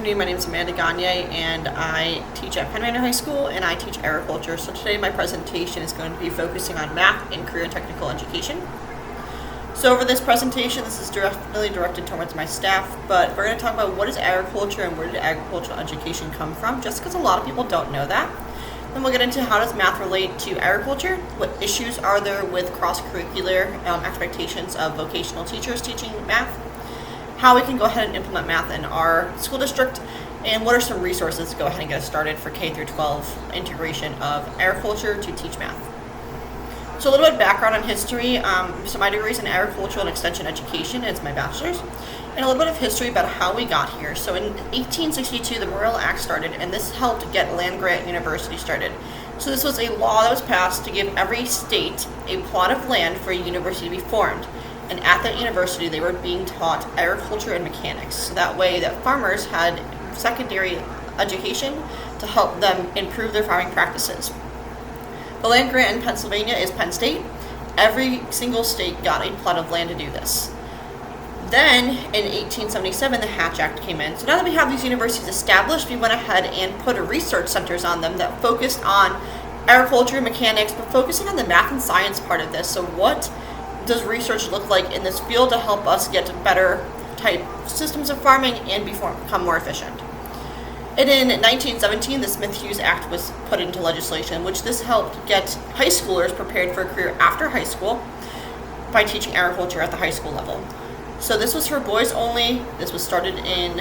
afternoon. My name is Amanda Gagne, and I teach at Penn Manor High School, and I teach agriculture. So today my presentation is going to be focusing on math and career and technical education. So for this presentation, this is definitely directed towards my staff, but we're going to talk about what is agriculture and where did agricultural education come from, just because a lot of people don't know that. Then we'll get into how does math relate to agriculture, what issues are there with cross-curricular expectations of vocational teachers teaching math, how we can go ahead and implement math in our school district, and what are some resources to go ahead and get us started for K through 12 integration of agriculture to teach math. So a little bit of background on history. So my degree is in agricultural and extension education. It's my bachelor's. And a little bit of history about how we got here. So in 1862, the Morrill Act started, and this helped get land-grant university started. So this was a law that was passed to give every state a plot of land for a university to be formed. And at that university, they were being taught agriculture and mechanics. So that way that farmers had secondary education to help them improve their farming practices. The land grant in Pennsylvania is Penn State. Every single state got a plot of land to do this. Then in 1877, the Hatch Act came in. So now that we have these universities established, we went ahead and put research centers on them that focused on agriculture and mechanics, but focusing on the math and science part of this. So what does research look like in this field to help us get better type systems of farming and become more efficient? And in 1917, the Smith-Hughes Act was put into legislation, which this helped get high schoolers prepared for a career after high school by teaching agriculture at the high school level. So this was for boys only. This was started in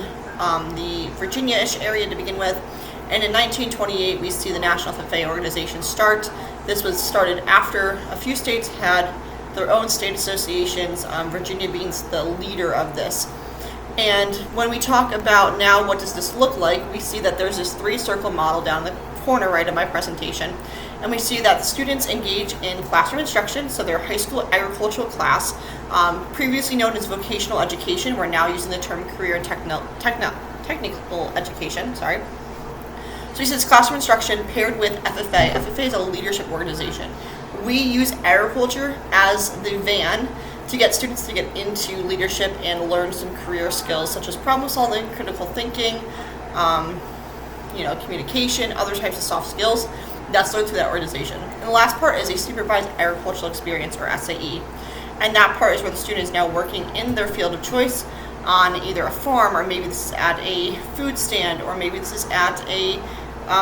the Virginia-ish area to begin with. And in 1928, we see the National FFA organization start. This was started after a few states had their own state associations, Virginia being the leader of this. And when we talk about now what does this look like, we see that there's this three-circle model down in the corner right of my presentation. And we see that the students engage in classroom instruction, so their high school agricultural class, previously known as vocational education, we're now using the term career and technical education, So we see this classroom instruction paired with FFA. FFA is a leadership organization. We use agriculture as the van to get students to get into leadership and learn some career skills such as problem solving, critical thinking, communication, other types of soft skills. That's learned through that organization. And the last part is a supervised agricultural experience, or SAE. And that part is where the student is now working in their field of choice on either a farm, or maybe this is at a food stand, or maybe this is at a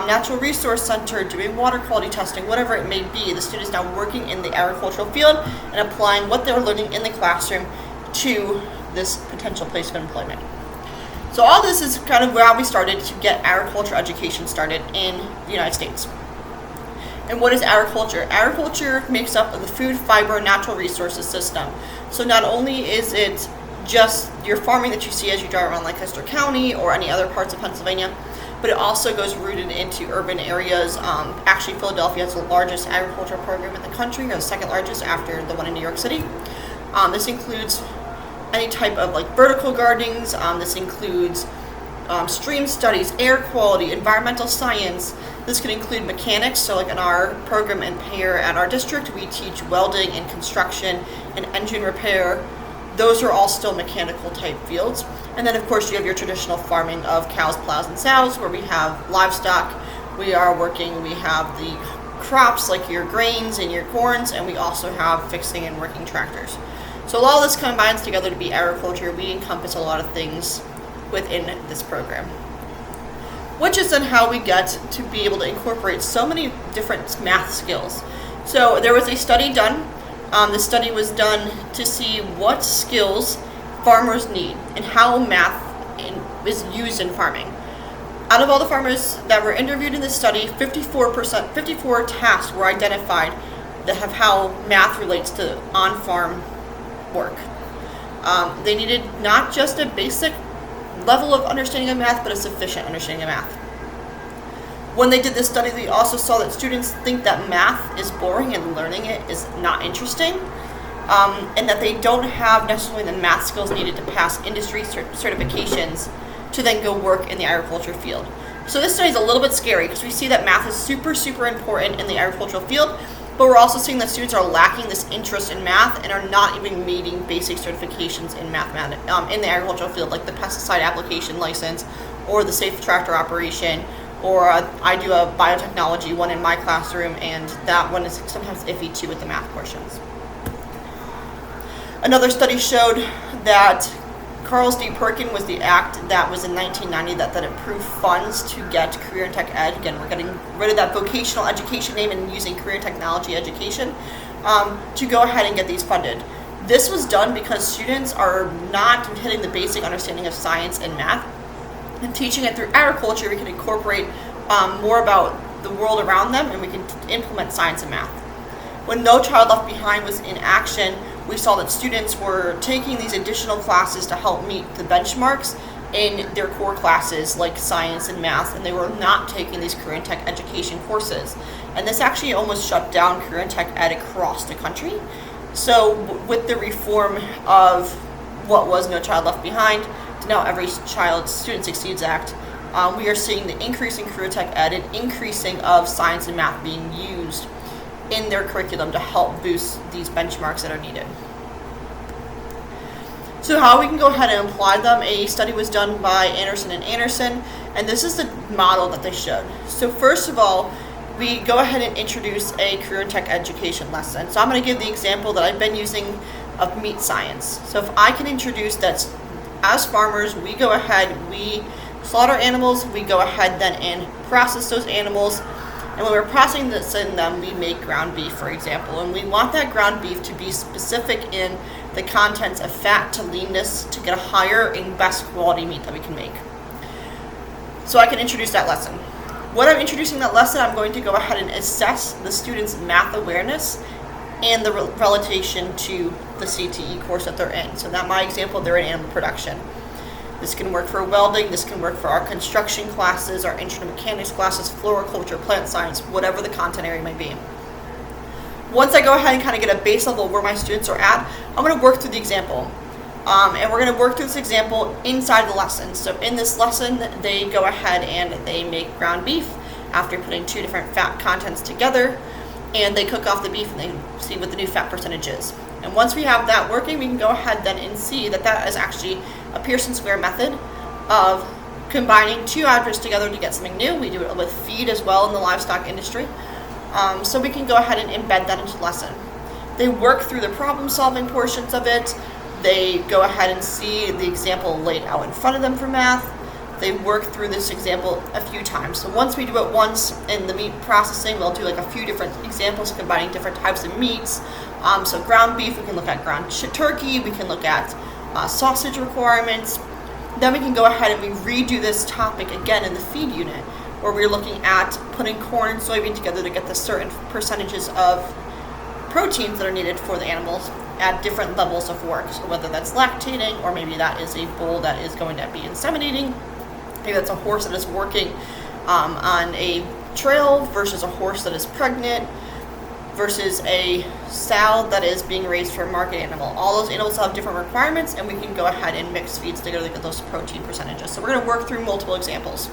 natural resource center doing water quality testing, whatever it may be. The student is now working in the agricultural field and applying what they're learning in the classroom to this potential place of employment. So all this is kind of where we started to get agriculture education started in the United States. And what is agriculture? Agriculture makes up of the food, fiber, and natural resources system. So not only is it just your farming that you see as you drive around Lancaster County or any other parts of Pennsylvania, but it also goes rooted into urban areas. Actually, Philadelphia has the largest agricultural program in the country, or the second largest after the one in New York City. This includes any type of vertical gardens. This includes stream studies, air quality, environmental science. This could include mechanics. So in our program in Payer at our district, we teach welding and construction and engine repair. Those are all still mechanical type fields. And then of course you have your traditional farming of cows, plows, and sows, where we have livestock. We have the crops like your grains and your corns, and we also have fixing and working tractors. So all this combines together to be agriculture. We encompass a lot of things within this program, which is then how we get to be able to incorporate so many different math skills. So there was a study done. The study was done to see what skills farmers need and how math is used in farming. Out of all the farmers that were interviewed in this study, 54 tasks were identified that have how math relates to on-farm work. They needed not just a basic level of understanding of math, but a sufficient understanding of math. When they did this study, they also saw that students think that math is boring and learning it is not interesting, and that they don't have necessarily the math skills needed to pass industry certifications to then go work in the agriculture field. So this study is a little bit scary because we see that math is super, super important in the agricultural field, but we're also seeing that students are lacking this interest in math and are not even meeting basic certifications in mathematics in the agricultural field, like the pesticide application license or the safe tractor operation, or I do a biotechnology one in my classroom, and that one is sometimes iffy too with the math portions. Another study showed that Carl's D. Perkin was the act that was in 1990 that approved funds to get career and tech ed. Again, we're getting rid of that vocational education name and using career and technology education to go ahead and get these funded. This was done because students are not hitting the basic understanding of science and math. And teaching it through agriculture, we can incorporate more about the world around them, and we can implement science and math. When No Child Left Behind was in action, we saw that students were taking these additional classes to help meet the benchmarks in their core classes like science and math, and they were not taking these career and tech education courses. And this actually almost shut down career and tech ed across the country. So with the reform of what was No Child Left Behind to now Every Child Student Succeeds Act, we are seeing the increase in career tech ed and increasing of science and math being used in their curriculum to help boost these benchmarks that are needed. So how we can go ahead and apply them, a study was done by Anderson and Anderson, and this is the model that they showed. So first of all, we go ahead and introduce a career and tech education lesson. So I'm going to give the example that I've been using of meat science. So if I can introduce that as farmers, we go ahead, we slaughter animals, we go ahead then and process those animals, and when we're processing this in them, we make ground beef, for example, and we want that ground beef to be specific in the contents of fat to leanness to get a higher and best quality meat that we can make. So I can introduce that lesson. When I'm introducing that lesson, I'm going to go ahead and assess the student's math awareness and the relation to the CTE course that they're in. So that my example, they're in animal production. This can work for welding, this can work for our construction classes, our intro to mechanics classes, floriculture, plant science, whatever the content area may be. Once I go ahead and kind of get a base level of where my students are at, I'm going to work through the example. And we're going to work through this example inside the lesson. So in this lesson, they go ahead and they make ground beef after putting two different fat contents together, and they cook off the beef and they see what the new fat percentage is. And once we have that working, we can go ahead then and see that that is actually a Pearson square method of combining two objects together to get something new. We do it with feed as well in the livestock industry. So we can go ahead and embed that into the lesson. They work through the problem solving portions of it. They go ahead and see the example laid out in front of them for math. They work through this example a few times. So once we do it once in the meat processing, we'll do like a few different examples combining different types of meats. So ground beef, we can look at ground turkey, we can look at sausage requirements. Then we can go ahead and we redo this topic again in the feed unit, where we're looking at putting corn and soybean together to get the certain percentages of proteins that are needed for the animals at different levels of work. So whether that's lactating, or maybe that is a bull that is going to be inseminating, maybe that's a horse that is working on a trail versus a horse that is pregnant versus a sow that is being raised for a market animal. All those animals have different requirements, and we can go ahead and mix feeds together to get those protein percentages. So we're going to work through multiple examples.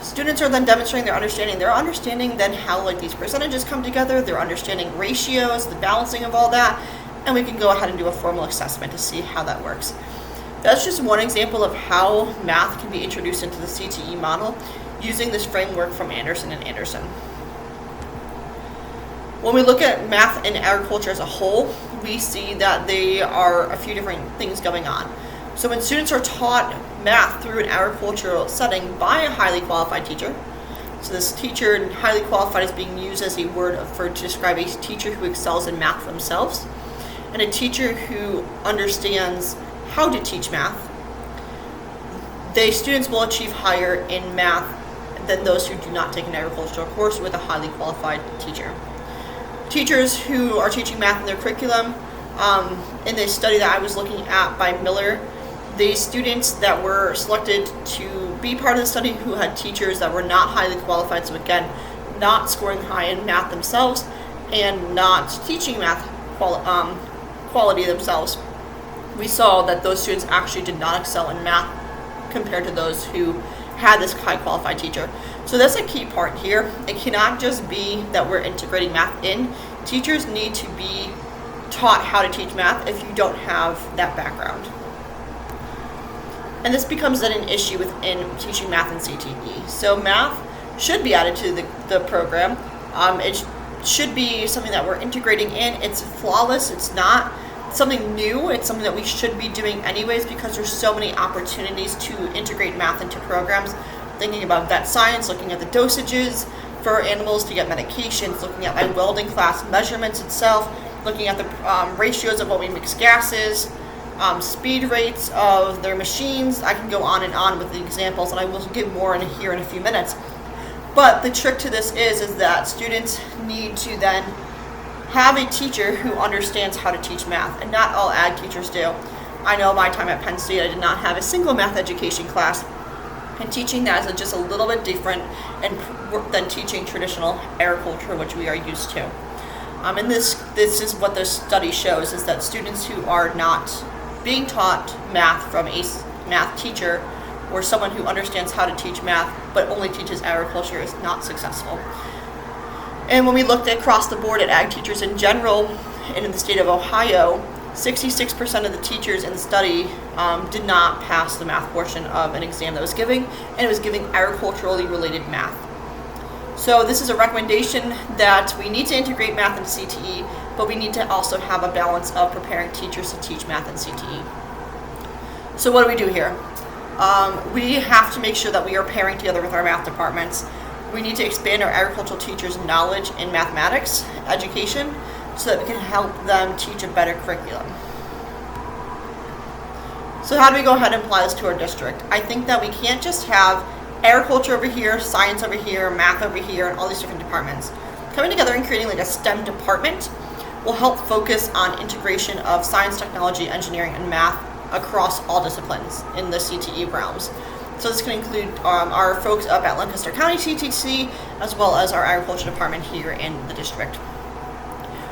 Students are then demonstrating their understanding. They're understanding then how like these percentages come together. They're understanding ratios, the balancing of all that, and we can go ahead and do a formal assessment to see how that works. That's just one example of how math can be introduced into the CTE model using this framework from Anderson and Anderson. When we look at math and agriculture as a whole, we see that there are a few different things going on. So when students are taught math through an agricultural setting by a highly qualified teacher, so this teacher, highly qualified, is being used as a word to describe a teacher who excels in math themselves, and a teacher who understands how to teach math, the students will achieve higher in math than those who do not take an agricultural course with a highly qualified teacher. Teachers who are teaching math in their curriculum, in the study that I was looking at by Miller, the students that were selected to be part of the study who had teachers that were not highly qualified, so again, not scoring high in math themselves and not teaching math quality themselves, we saw that those students actually did not excel in math compared to those who had this high qualified teacher. So that's a key part here. It cannot just be that we're integrating math in. Teachers need to be taught how to teach math if you don't have that background. And this becomes then an issue within teaching math and CTE. So math should be added to the program. It should be something that we're integrating in. It's flawless. It's not something new. It's something that we should be doing anyways because there's so many opportunities to integrate math into programs. Thinking about vet science, looking at the dosages for animals to get medications, looking at my welding class measurements itself, looking at the ratios of what we mix gases, speed rates of their machines. I can go on and on with the examples, and I will give more in here in a few minutes. But the trick to this is that students need to then have a teacher who understands how to teach math, and not all ag teachers do. I know my time at Penn State, I did not have a single math education class, and teaching that is just a little bit different than teaching traditional agriculture, which we are used to. And this is what the study shows, is that students who are not being taught math from a math teacher or someone who understands how to teach math but only teaches agriculture is not successful. And when we looked across the board at ag teachers in general, and in the state of Ohio, 66% of the teachers in the study did not pass the math portion of an exam that was giving, and it was giving agriculturally related math. So this is a recommendation that we need to integrate math and CTE, but we need to also have a balance of preparing teachers to teach math and CTE. So what do we do here? We have to make sure that we are pairing together with our math departments. We need to expand our agricultural teachers' knowledge in mathematics education so that we can help them teach a better curriculum. So how do we go ahead and apply this to our district? I think that we can't just have agriculture over here, science over here, math over here, and all these different departments. Coming together and creating like a STEM department will help focus on integration of science, technology, engineering, and math across all disciplines in the CTE realms. So this can include our folks up at Lancaster County CTC, as well as our agriculture department here in the district.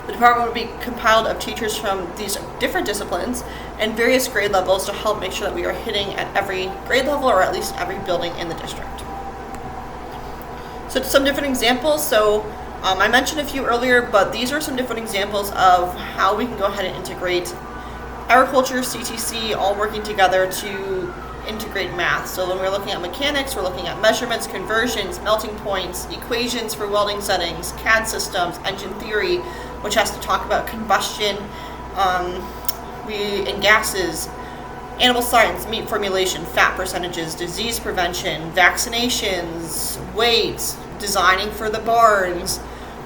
The department will be compiled of teachers from these different disciplines and various grade levels to help make sure that we are hitting at every grade level, or at least every building in the district. So some different examples. So I mentioned a few earlier, but these are some different examples of how we can go ahead and integrate agriculture, CTC, all working together to integrate math. So when we're looking at mechanics, we're looking at measurements, conversions, melting points, equations for welding settings, CAD systems, engine theory, which has to talk about combustion and gases, animal science, meat formulation, fat percentages, disease prevention, vaccinations, weights, designing for the barns.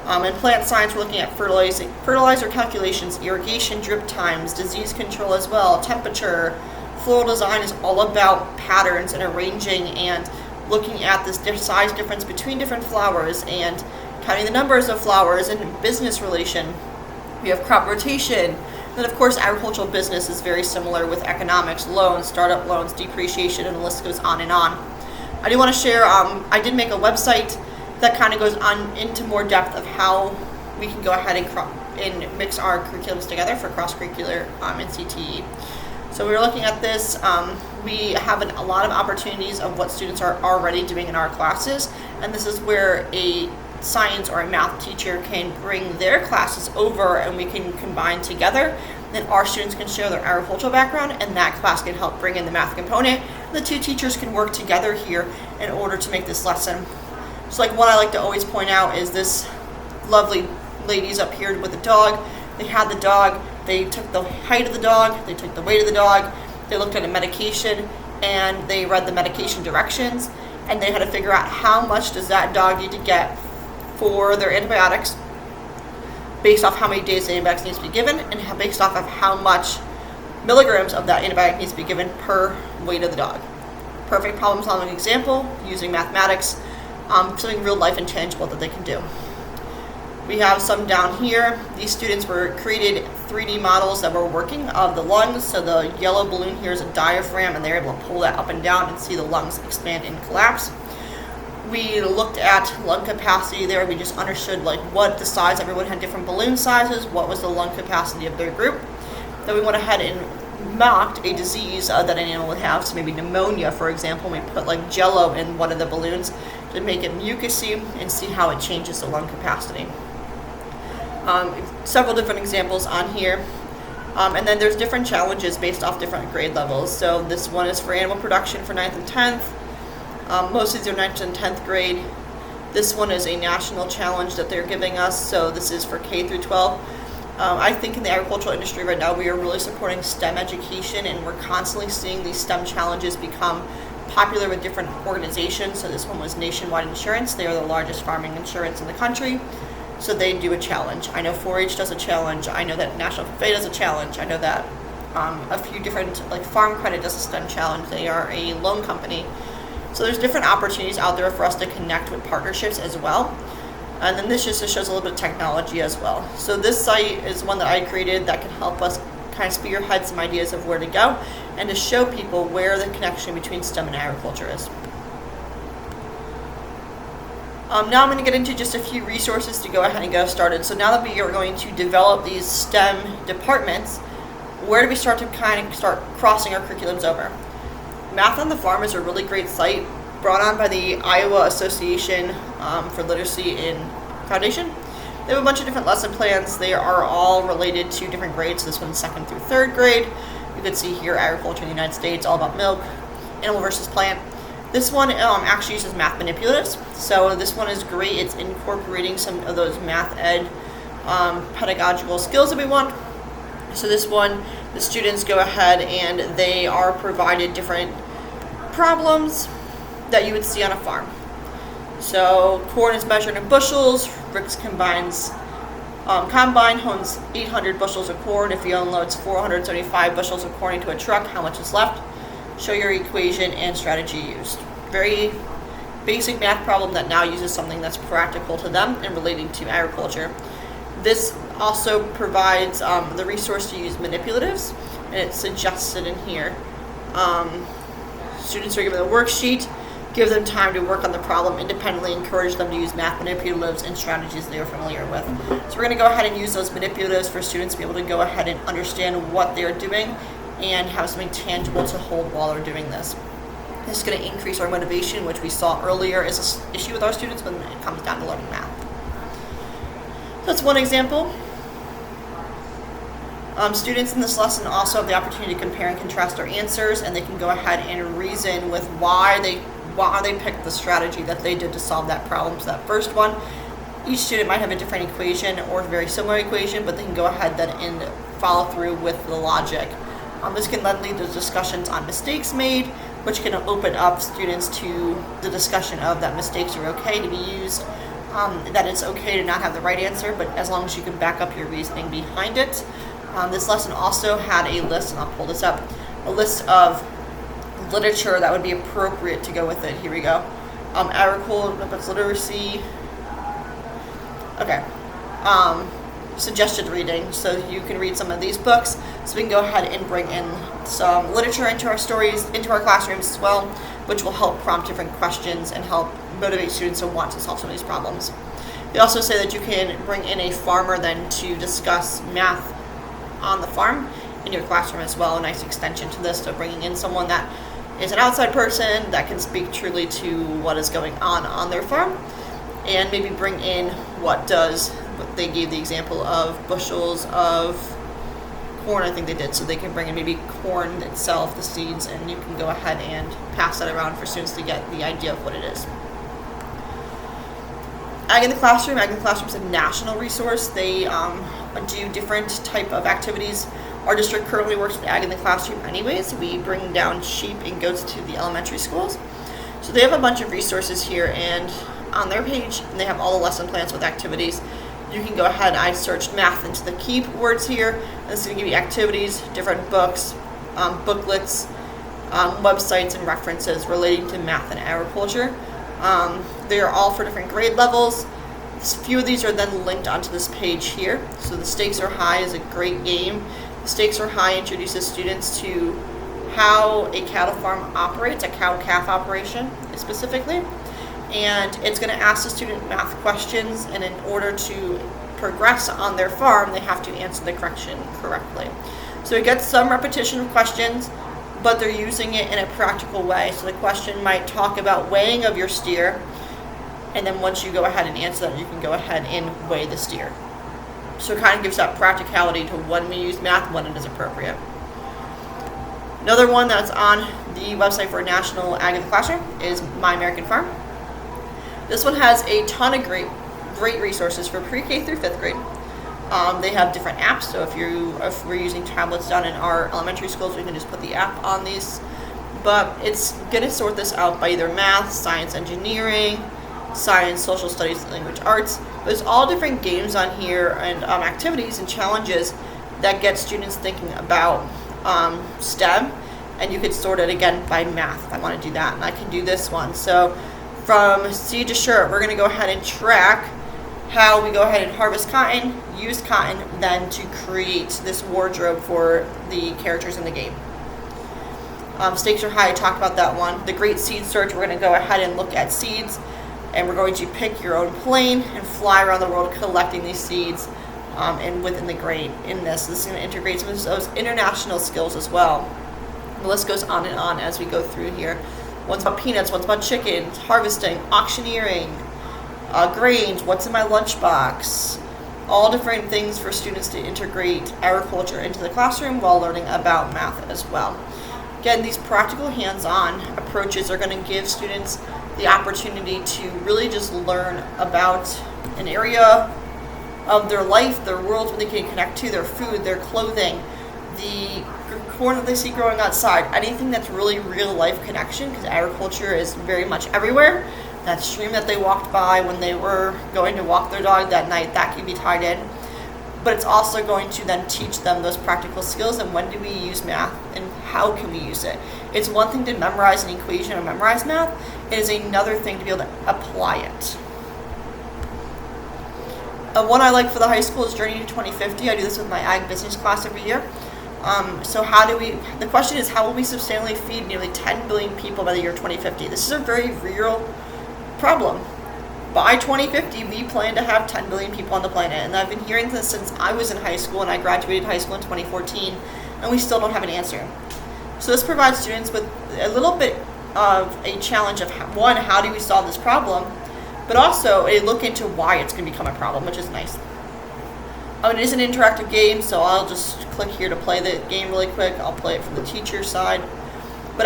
In plant science, we're looking at fertilizer calculations, irrigation drip times, disease control as well, temperature. Floral design is all about patterns and arranging and looking at this size difference between different flowers and counting the numbers of flowers and business relation. We have crop rotation. Then of course agricultural business is very similar with economics, loans, startup loans, depreciation, and the list goes on and on. I do want to share, I did make a website that kind of goes on into more depth of how we can go ahead and mix our curriculums together for cross-curricular and CTE. So we're looking at this. We have a lot of opportunities of what students are already doing in our classes, and this is where a science or a math teacher can bring their classes over and we can combine together. Then our students can share their agricultural background, and that class can help bring in the math component. The two teachers can work together here in order to make this lesson. So like what I like to always point out is this lovely ladies up here with the dog. They had the dog, they took the height of the dog, they took the weight of the dog, they looked at a medication, and they read the medication directions, and they had to figure out how much does that dog need to get for their antibiotics based off how many days the antibiotics needs to be given, and based off of how much milligrams of that antibiotic needs to be given per weight of the dog. Perfect problem solving example using mathematics, something real life and tangible that they can do. We have some down here. These students were created 3D models that were working of the lungs. So the yellow balloon here is a diaphragm, and they're able to pull that up and down and see the lungs expand and collapse. We looked at lung capacity there. We just understood like what the size, everyone had different balloon sizes, what was the lung capacity of their group. Then we went ahead and mocked a disease that an animal would have. So maybe pneumonia, for example. We put like jello in one of the balloons to make it mucousy and see how it changes the lung capacity. Several different examples on here. And then there's different challenges based off different grade levels. So this one is for animal production for 9th and 10th. Most of these are 9th and 10th grade. This one is a national challenge that they're giving us, so this is for K through 12. I think in the agricultural industry right now we are really supporting STEM education, and we're constantly seeing these STEM challenges become popular with different organizations. So this one was Nationwide Insurance. They are the largest farming insurance in the country, so they do a challenge. I know 4-H does a challenge. I know that National FFA does a challenge. I know that a few different, like Farm Credit does a STEM challenge. They are a loan company. So there's different opportunities out there for us to connect with partnerships as well. And then this just shows a little bit of technology as well. So this site is one that I created that can help us kind of spearhead some ideas of where to go and to show people where the connection between STEM and agriculture is. Now I'm going to get into just a few resources to go ahead and get us started. So now that we are going to develop these STEM departments, where do we start to kind of start crossing our curriculums over? Math on the Farm is a really great site brought on by the Iowa Association for Literacy and Foundation. They have a bunch of different lesson plans. They are all related to different grades. So this one's 2nd through 3rd grade. You can see here agriculture in the United States, all about milk, animal versus plant. This one actually uses math manipulatives. So this one is great. It's incorporating some of those math ed pedagogical skills that we want. So this one, the students go ahead and they are provided different problems that you would see on a farm. So corn is measured in bushels. Rick's combine hones 800 bushels of corn. If he unloads 475 bushels of corn into a truck, how much is left? Show your equation and strategy used. Very basic math problem that now uses something that's practical to them and relating to agriculture. This also provides the resource to use manipulatives, and it's suggested in here. Students are given a worksheet, give them time to work on the problem independently, encourage them to use math manipulatives and strategies they are familiar with. So we're going to go ahead and use those manipulatives for students to be able to go ahead and understand what they're doing and have something tangible to hold while they're doing this. This is going to increase our motivation, which we saw earlier is an issue with our students when it comes down to learning math. That's one example. Students in this lesson also have the opportunity to compare and contrast their answers, and they can go ahead and reason with why they picked the strategy that they did to solve that problem. So that first one, each student might have a different equation or a very similar equation, but they can go ahead then and follow through with the logic. This can then lead to discussions on mistakes made, which can open up students to the discussion of that mistakes are okay to be used, that it's okay to not have the right answer, but as long as you can back up your reasoning behind it. This lesson also had a list, and I'll pull this up, a list of literature that would be appropriate to go with it. Here we go. Agriculture, literacy. Okay. Suggested reading, so you can read some of these books. So we can go ahead and bring in some literature into our stories, into our classrooms as well, which will help prompt different questions and help motivate students to want to solve some of these problems. They also say that you can bring in a farmer then to discuss math on the farm in your classroom as well. A nice extension to this, to bringing in someone that is an outside person that can speak truly to what is going on their farm, and maybe bring in what they gave the example of bushels of corn, I think they did, so they can bring in maybe corn itself, the seeds, and you can go ahead and pass that around for students to get the idea of what it is. Ag in the Classroom. Ag in the Classroom is a national resource. They do different type of activities. Our district currently works with Ag in the Classroom anyways. We bring down sheep and goats to the elementary schools. So they have a bunch of resources here, and on their page, they have all the lesson plans with activities. You can go ahead, I searched math into the keywords here, and this is going to give you activities, different books, booklets, websites, and references relating to math and agriculture. They are all for different grade levels. A few of these are then linked onto this page here. So the Stakes Are High is a great game. The Stakes Are High introduces students to how a cattle farm operates, a cow-calf operation specifically. And it's going to ask the student math questions, and in order to progress on their farm, they have to answer the question correctly. So it gets some repetition of questions, but they're using it in a practical way. So the question might talk about weighing of your steer, and then once you go ahead and answer that, you can go ahead and weigh the steer. So it kind of gives that practicality to when we use math, when it is appropriate. Another one that's on the website for National Ag in the Classroom is My American Farm. This one has a ton of great resources for pre-K through 5th grade. They have different apps, so if we're using tablets down in our elementary schools, we can just put the app on these. But it's going to sort this out by either math, science, engineering, science, social studies, language arts. There's all different games on here and activities and challenges that get students thinking about STEM, and you could sort it again by math if I want to do that, and I can do this one. So from seed to shirt, we're going to go ahead and track how we go ahead and harvest cotton, use cotton, then to create this wardrobe for the characters in the game. Stakes are high, I talked about that one. The great seed search, we're going to go ahead and look at seeds, and we're going to pick your own plane and fly around the world collecting these seeds and within the grade in this. This is going to integrate some of those international skills as well. The list goes on and on as we go through here. One's about peanuts, one's about chickens, harvesting, auctioneering, grains, what's in my lunchbox. All different things for students to integrate agriculture into the classroom while learning about math as well. Again, these practical hands-on approaches are going to give students the opportunity to really just learn about an area of their life, their world, where they can connect to, their food, their clothing, the corn that they see growing outside, anything that's really real life connection, because agriculture is very much everywhere. That stream that they walked by when they were going to walk their dog that night, that can be tied in. But it's also going to then teach them those practical skills and when do we use math and how can we use it. It's one thing to memorize an equation or memorize math. It is another thing to be able to apply it. One I like for the high school is Journey to 2050. I do this with my ag business class every year. So the question is, how will we sustainably feed nearly 10 billion people by the year 2050? This is a very real problem. By 2050, we plan to have 10 billion people on the planet, and I've been hearing this since I was in high school, and I graduated high school in 2014, and we still don't have an answer. So this provides students with a little bit of a challenge of, one, how do we solve this problem, but also a look into why it's going to become a problem, which is nice. It is an interactive game, so I'll just click here to play the game really quick. I'll play it from the teacher side. But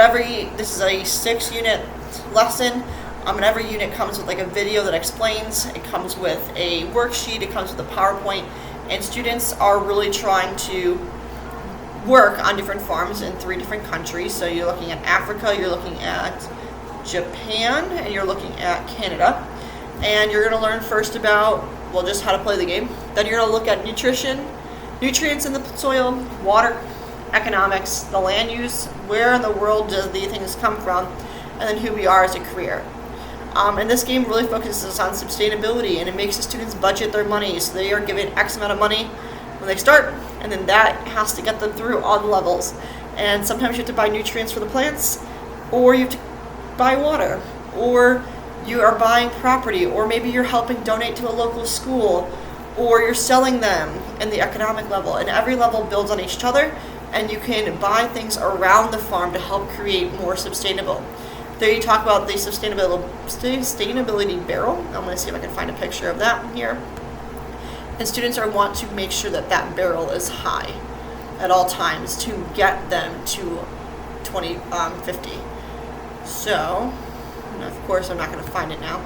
this is a 6-unit lesson. And every unit comes with like a video that explains. It comes with a worksheet. It comes with a PowerPoint. And students are really trying to work on different farms in 3 different countries. So you're looking at Africa, you're looking at Japan, and you're looking at Canada. And you're going to learn first about, just how to play the game. Then you're going to look at nutrition, nutrients in the soil, water, economics, the land use, where in the world do these things come from, and then who we are as a career. And this game really focuses on sustainability, and it makes the students budget their money. So they are given X amount of money when they start, and then that has to get them through all the levels. And sometimes you have to buy nutrients for the plants, or you have to buy water, or you are buying property, or maybe you're helping donate to a local school, or you're selling them in the economic level. And every level builds on each other, and you can buy things around the farm to help create more sustainable. There you talk about the sustainability barrel. I'm going to see if I can find a picture of that here. And students want to make sure that that barrel is high at all times to get them to 2050. So, of course, I'm not going to find it now.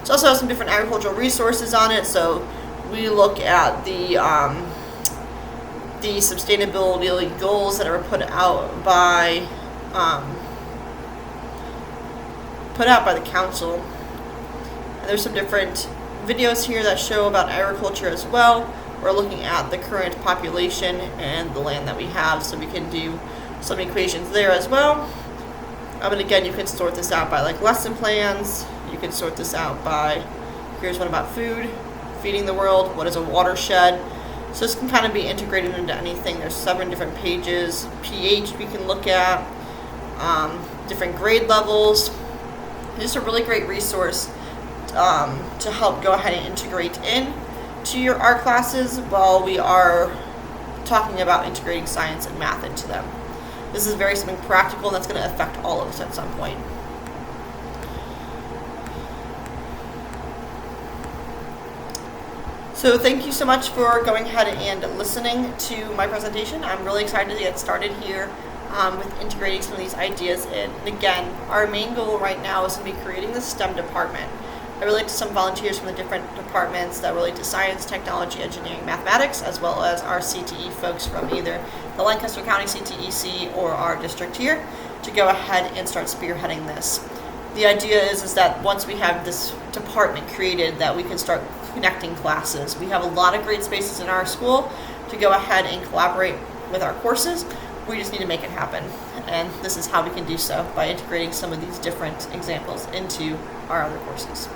It also has some different agricultural resources on it. So we look at the sustainability goals that are put out by the council. And there's some different videos here that show about agriculture as well. We're looking at the current population and the land that we have, so we can do some equations there as well. And again, you can sort this out by like lesson plans. You can sort this out by, here's one about food, feeding the world, what is a watershed. So this can kind of be integrated into anything. There's 7 different pages. pH we can look at, different grade levels. It's a really great resource to help go ahead and integrate in to your art classes while we are talking about integrating science and math into them. This is very something practical, and that's going to affect all of us at some point. So thank you so much for going ahead and listening to my presentation. I'm really excited to get started here with integrating some of these ideas in. And again, our main goal right now is going to be creating the STEM department. I relate to some volunteers from the different departments that relate to science, technology, engineering, mathematics, as well as our CTE folks from either the Lancaster County CTEC or our district here to go ahead and start spearheading this. The idea is that once we have this department created, that we can start connecting classes. We have a lot of great spaces in our school to go ahead and collaborate with our courses. We just need to make it happen. And this is how we can do so, by integrating some of these different examples into our other courses.